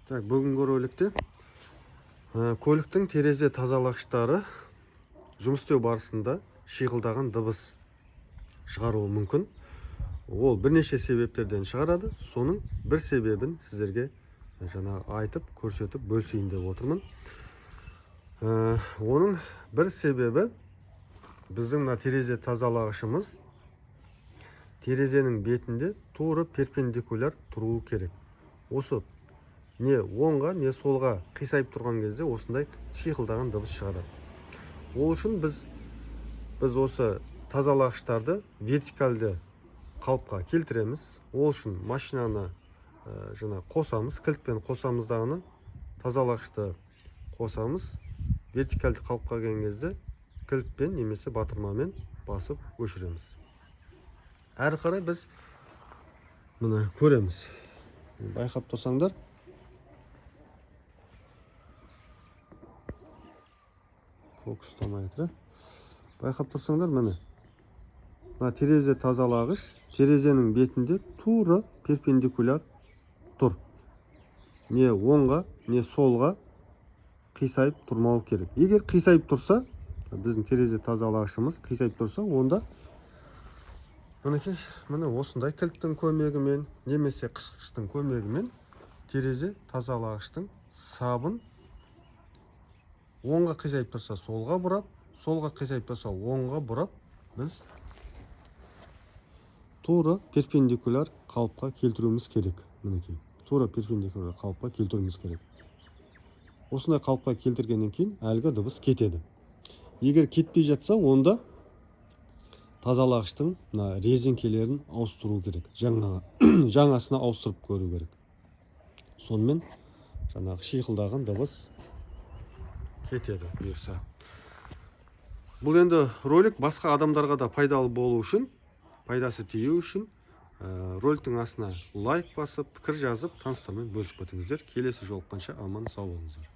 Так, бүгінгі роликте көліктің терезе тазалағыштары жұмыс істеу барысында шиқылдаған дыбыс шығаруы мүмкін. Ол бірнеше себептерден шығарады. Соның бір себебін сіздерге жаңа айтып, көрсетіп, бөлісейін деп отырмын. Оның бір себебі біздің терезе тазалағышымыз терезенің бетінде тура перпендикуляр тұруы керек. Осы не оңға, не солға қисайып тұрған кезде осындай шиқылдаған дыбыс шығарады. Ол үшін біз осы тазалағыштарды вертикалды қалыпқа келтіреміз. Ол үшін машинаны жаңа қосамыз, кілтпен қосамыз дағыны, тазалағышты қосамыз. Вертикалды қалыпқа келген кезде кілтпен немесе батырмамен басып өшіреміз. Әрі қарай біз мұны көреміз. Байқап тұрсаңдар, фокустамайды. Байқап тұрсаңдар, міне терезе тазалағыш терезенің бетінде тура перпендикуляр тұр. Не оңға, не солға қисайып тұрмау керек. Егер қисайып тұрса, біздің терезе тазалағышымыз қисайып тұрса, онда міне осындай кілттің көмегімен, немесе қысқыштың көмегімен терезе тазалағыштың сабын оңға қисайып тұрса солға бұрап, солға қисайып тұрса оңға бұрап, біз тура перпендикуляр қалыпқа келтіруіміз керек. Мінекей, тура перпендикуляр қалыпқа келтіруіміз керек. Осындай қалыпқа келтіргеннен кейін әлгі дыбыс кетеді. Егер кетпей жатса, онда тазалағыштың резеңкелерін ауыстыру керек. Жаңасына ауыстырып көру керек. Сонымен жаңағы шиқылдаған дыбыс кетеді бұйырса. Бұл енді ролик басқа адамдарға да пайдалы болу үшін, пайдасы тию үшін роликтің астына лайк басып, пікір жазып, таныстармен бөлісіп кетіңіздер. Келесі жолыққанша аман сау болыңыздар.